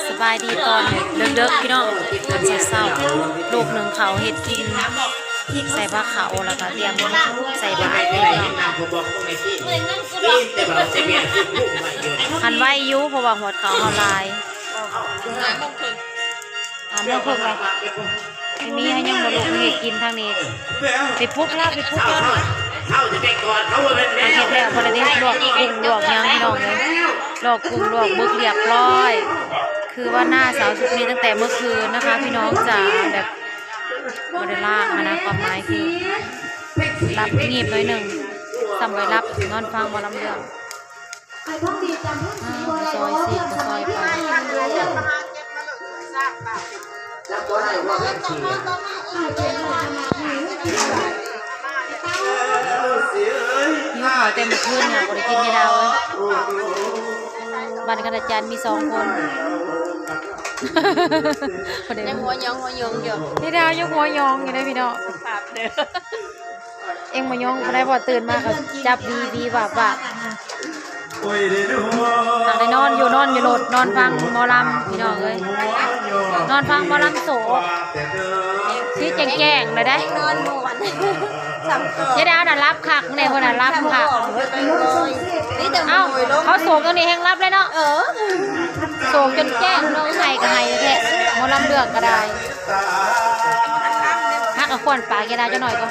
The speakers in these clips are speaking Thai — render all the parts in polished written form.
สบายดีตอนเลิกๆพี่น้องตอนเช้าๆลูกหนึ่งเขาเห็ดกินใส่ผ้าขาวแล้วก็เตรียมใส่บาตรพี่น้องหันไว้ยุเพราะว่าหัวเขาเขาลายเมื่อคืนเลยไม่มีให้ยังมาลูกเห็ดกินทางนี้ไปพุกแล้วเอาเห็ดแล้วพอได้ลวกกุ้งลวกยังพี่น้องเลยลวกกุ้งลวกมึกเรียบร้อยคือว่าหน้าสาวชุดนี้ตั้งแต่เมื่อคืนนะคะพี่น้องจ๋าแบบบริลากนะความหมายคือรับงีบหน่อยหนึ่งทำไว้รับนอนฟังบอลำเรื่องซอยสิก็ซอยไปหิวขาวเต็มเมื่อคืนเนี่ยบริกินไม่ได้เลยบ้านกันอาจารย์มี2 คนยังหัวยองอยู่นี่ดาวยังหัวยองอยู่เลยพี่น้องเอ็งมายองมาได้พอตื่นมาก็จับวีว่าทางได้นอนอยู่โหลดนอนฟังหมอลำพี่น้องเลยนอนฟังหมอลำโสที่แจ้งเลยได้นอนหมวนเจ๊ดาวน่ะรับคักเนี่ยคนน่ะรับคักเอ้าเขาโศกตรงนี้แห้งรับเลยเนาะโศกจนแจ้งน้องไห้ก็ไห้แท้หมอลำเดือดก็ได้ฮักกับขวัญปากเจ๊ดาวจะหน่อยก็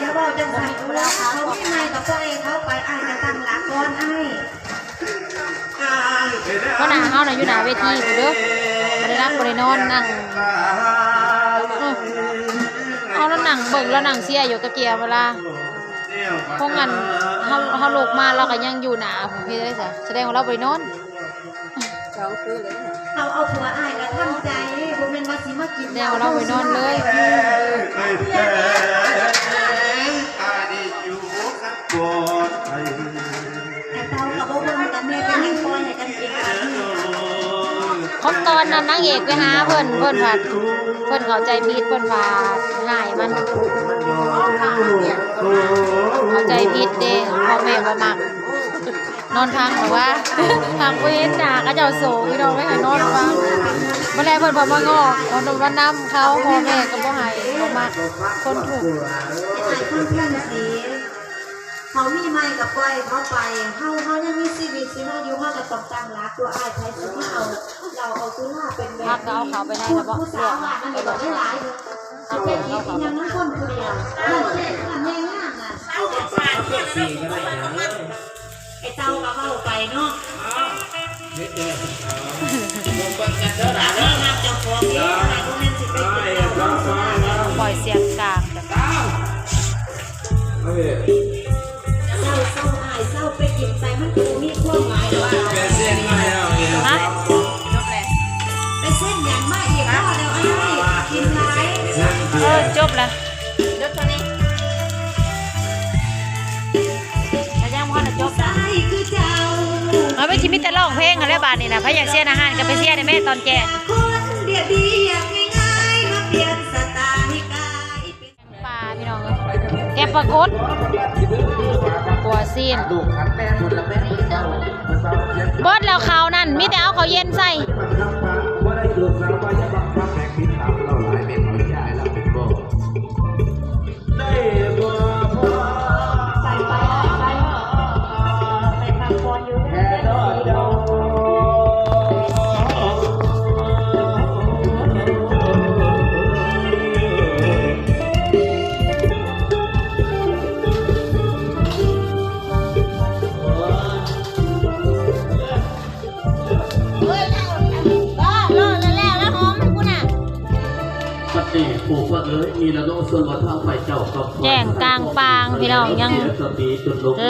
อย่าบอกจังสันแล้วเขาไม่ไม่กับตัวเองเขาไปจะตั้งหลักก่อนเพราะหน้าเขาน่ะอยู่หน้าเวทีอยู่เด้อบ่ได้รับบ่ได้นอนนั่งเอาแล้วนั่งเบิ่งแล้วนั่งเสียอยู่กับเกียร์เวลาพวกงั้นเฮาลูกมาเราก็ยังอยู่หน้าพี่เลยจ้ะแสดงว่าเราบ่ได้นอน2 คืนเลยเอาผัวก็ทำใจบ่แม่นว่าสิมากินแสดงว่าเราบ่ได้นอนเลยเขาตอนนั้นนางเอกไปหาเพิ่นผัดเพิ่นเข้าใจผิดเพิ่นว่าง่ายมันเข้าใจผิดเด้พ่อแม่บ่มักนอนพังหรือว่าพังเว้นหน้าก็เจ้าโศกพี่น้องไม่ให้นอนฟังบ่ได้เพิ่นบ่มางอกคนว่านำเขาพ่อแม่ก็บ่ให้บ่มักคนถูกเขามีไม้กับปล่อยเขาไปเขายังมีชีวิตสิมาอยู่เขาก็ต้องตั้งรักตัวใช้ซื้อที่เราเอาซื้อหน้าเป็นแบบพักก็เอาเขาไปได้แล้วบ่เรียกมันก็ได้หลายเขาเป็นที่ยังน้ำข้นคือเดียวมันแม่งามอ่ะไอ้เต้าก็เข้าไปเนาะปล่อยเสียงกลางเศร้าไปกินใส่มันกูมีความหมายว่าฮะไปเส้นอย่างมากอีกแล้วกินไรจบแล้วจบเท่านี้แล้วยังพ่อจะจบเอาไปชิมิแต่ร้องเพลงอะไรบ้านนี่นะพระอยากเสียอาหารกับไปเสียในแม่ตอนแก่ปลาพี่น้องแกปลากดตัวซีนบดแล้วเขานั่นมิแต่เอาเขาเย็นใส่แจ้งกลางปางพี่น้องยัง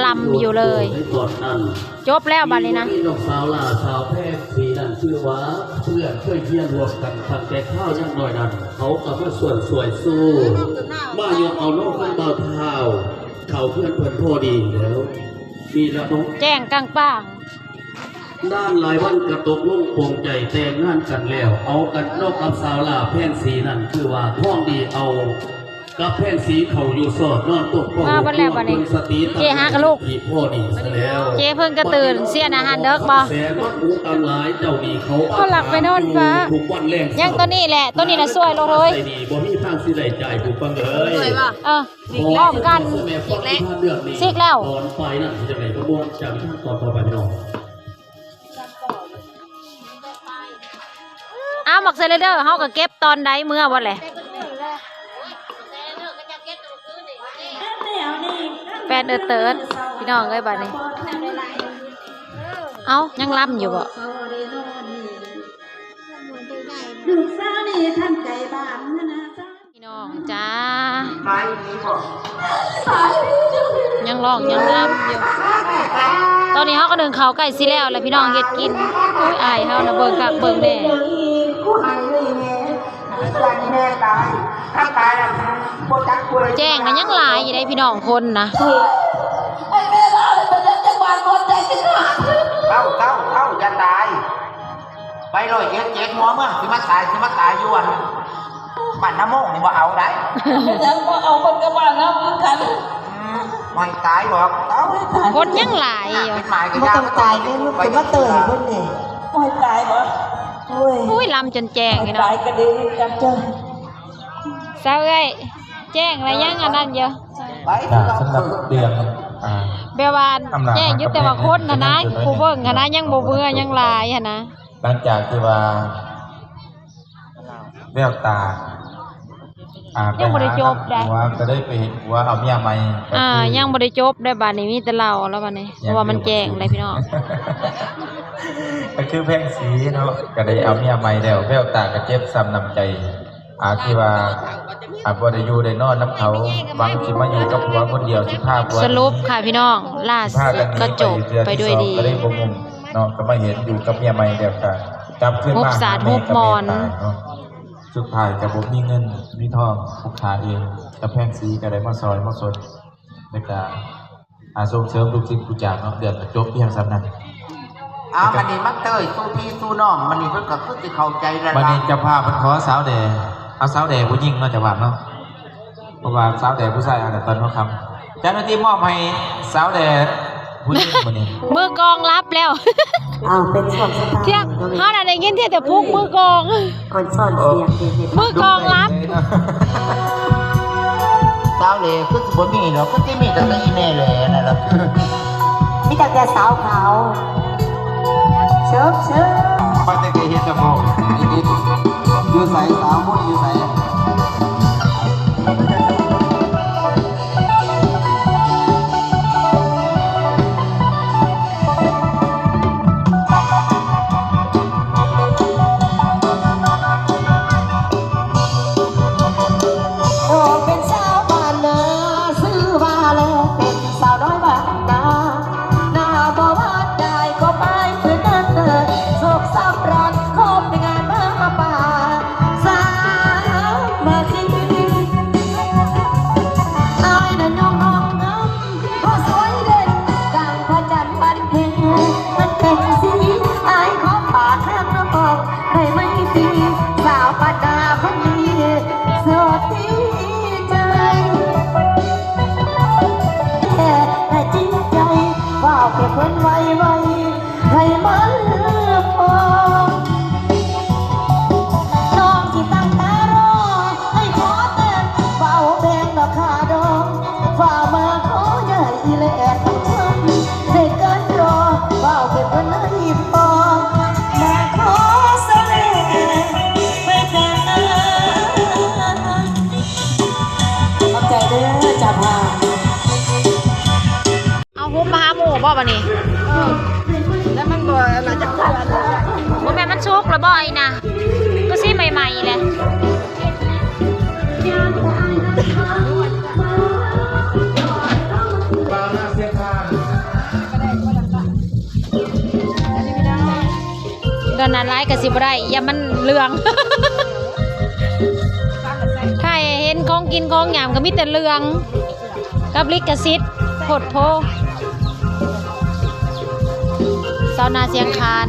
ลำอยู่เลยจบแล้วบัดนี้นะน้องสาวลาสาวแพทย์สีนั่นชื่อว่าเพื่อนเคยเที่ยวรวมกันทำแต่ข้าวยังหน่อยนั่นเขากับว่าส่วนสวยสู้มาโยกเอาโลกขึ้นเบาเท้าเขาเพื่อนพอดีแล้วมีระบบแจ้งกลางปาง ด้านหลายวันกระตกลุ่งโป่งใจแต่งงานกันแล้วเอากันนกกับสาวลาแพนสีนั่นคือว่าท้องดีเอา กับแผ่นสีเขาอยู่สอดนอนตกปอง มาบัดแล้วบัดนี้ สติ เจ๊หากะลูก อีพ่อนี่ซะแล้ว เจ๊เพิ่งกระตื่นเสียนอาหารเด็กบ่ แสนว่าอูตำหลายเจ้านี่เขา เขาหลับไปนอนฟ้า ทุกวันแรง ยังตัวนี้แหละตัวนี้น่ะสวยโลดเลย ใส่ดีบ่มีทางสิได้จ่ายผู้ฟังเลย เออพร้อมกัน อีกแล้ว ซิกแล้ว ตอนไฟนั่นจะไหนกระบวนจากทางต่อไปพี่น้อง เอาหมักเซเลเดอร์เฮาก็เก็บตอนใดเมื่อบ่แหละแฟนเติร์ดพี่น้องเอ้ยบัดนี้เอ้ายังล้ำอยู่บ่ ลูกสาวนี่ท่านใจบ้านนะจ๊ะ พี่น้องจ้า ไปนี่บ่ ยังร้องยังล้ำอยู่ตอนนี้เฮาก็นึ่งข้าวใกล้สิแล้วแล้วพี่น้องเฮ็ดกินโอ้ยอายเฮานะเบิ่งคักเบิ่งแน่ ผู้ให้เลยแม่จันแม่ตายถ้าตายแล้วบ่จักป่วย แจ้งนะยังหลายอยู่ได้พี่น้องคนนะ ไอ้แม่บ้านเป็นจังหวัดคนใจสิขาด เข้าจะตายไปเลยเจ็ดหัวมึงสิมาตายอยู่อันบ้านน้ำมงนี่บ่เอาได้ ยังบ่เอาคนกับบ้านนะเหมือนกัน ไม่ตายบอกเอา คนยังหลายอยู่ เป็นหมายกัน บ่ต้องตายแม่ลูกเป็นมาเตยเพิ่นนี่โอ้ยตายบ่โอ้ย อุ้ยลำจนแจ้งพี่น้อ ตาง ยก็ดีจังเจ้า เศร้าเอ้ยแจ้งอะไรยังอันนั้นเยอะ ไป สำหรับเดือนอ่า เบลวานแจ้งอยุติว่าคนนะผู้เบิ่งนะยังบ่เบื่อยังหลายนะ หลังจากที่ว่าแววตายังบ่ได้จบได้ ว่าก็ได้ไปเห็นว่าเอาเมียใหม่ก็คือ ยังบ่ได้จบได้บัดนี้มีแต่เราแล้วบัดนี้เพราะว่ามันแจ้งเลยพี่น้อง ก็คือแพงสีเนาะก็ได้เอาเมียใหม่แล้วแววตาก็เจ็บซ้ำน้ำใจที่ว่าบ่ได้อยู่ได้นอนน้ำเขาบางสิมาอยู่กับผัวคนเดียวสิพาผัว สรุปค่ะพี่น้องล่า พา สุ กั ด นหนี ก็จบไปด้วยดี ก็ได้บ่มุมเนาะก็มาเห็นอยู่กับเมียใหม่แล้วก็กลับขึ้น มุ มาก สาด หแม่ มุกมอน ก็เตายเนาะ สุดท้ายกับผมมีเงินมีทองผูกขาเองกับแพงสีก็ได้มาซอยมาสดในการส่งเสริมลูกศิษย์ผู้จางเนาะเดือนจบเพียงสำนัก เอามันนี่มักเตยสู้พี่สู้น้องมันนี่เพิ่นก็คือสิเข้าใจแล้ว วัน ล่ะ นี้เจะพาพมันขอสาวแดงเอาสาวแดงผู้หญิงเนาะจะว่าเนาะเพราะว่าสาวแดงผู้ชายเอาแต่ตอนเขาคำเจ้าหน้าที่มอบให้สาวแดงผู้หญิงวันนี้ มือกองรับแล้ว อ้าวเป็นช่วงสตาร์ เที่ยงเฮาน่ะได้ยินแต่พุกมือกอง ก่อนซ่อนเสียงเด็ด มือกองรับ สาวเหล่คือสิบ่มีหรอกก็สิมีแต่อีแม่แหล่นั่นล่ะ ๆนี่ตั้งแต่สาวขาวเชิบ ป้าจะเคยเห็นแต่บอกอยู่ใส่สาวมุ่นอยู่ใส่ โอ้เป็นสาวบ้านนาซื้อมาแล้วเป็นสาวน้อยบ้านนาหน้าบ่วาดได้ก็ไปคือนั้นเถิดโศกซ้ำรันคบในงานมาป่าสาวมาคิดอายน่ะน้องน้องงามเพราะสวยเด่นดังพระจันทร์บันเพ็ญมันเป็นสีอายขอปากแทบน้ำบอกได้ไหมตีสาวปัดดาคนนี้สวัสดีใจแต่จริงใจว่าเก็บเงินไว้ให้มันพอน้องที่ตั้งตารอให้ขอเต้นเบาแบงราคาดองฝ่ามาขอใหญ่และแอบทั้งฉันได้เกินรอเบาเก็บเงินให้พอมาขอเสน่ห์ไปแค่ขอบใจเด้อจ่าพา เอาหุบมาหาหมู่บ่บัดนี้ แล้วมันบ่น่าจะเพื่อน บ่แม่นมันชุกแล้วบ่ไอ้นะก็สิใหม่ๆแหละตอนนั้นร้ายก็สิบ่ได้อย่ามันเหลือง ใครเห็นของกินของหยามก็มีแต่เหลือง กับลิขสิทธิ์โพดโพสาวนาเสียงคาน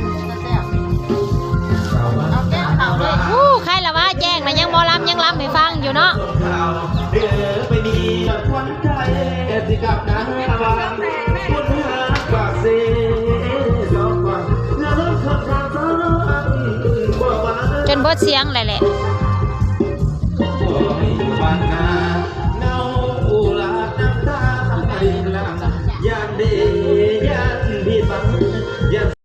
ใครละว่าแจ้งนะยังบ่รับยังรับให้ฟังอยู่เนาะ เ สิกับน้ำบางบุญหาปากเสียสองฝั่งเงาล้มชนทางซ้อนบ่มา จนเบิดเสียงเลยแหละ บ่ให้บ้านนาเงาอุลาน้ำตาไหลหลังยามเดยามพี่บัง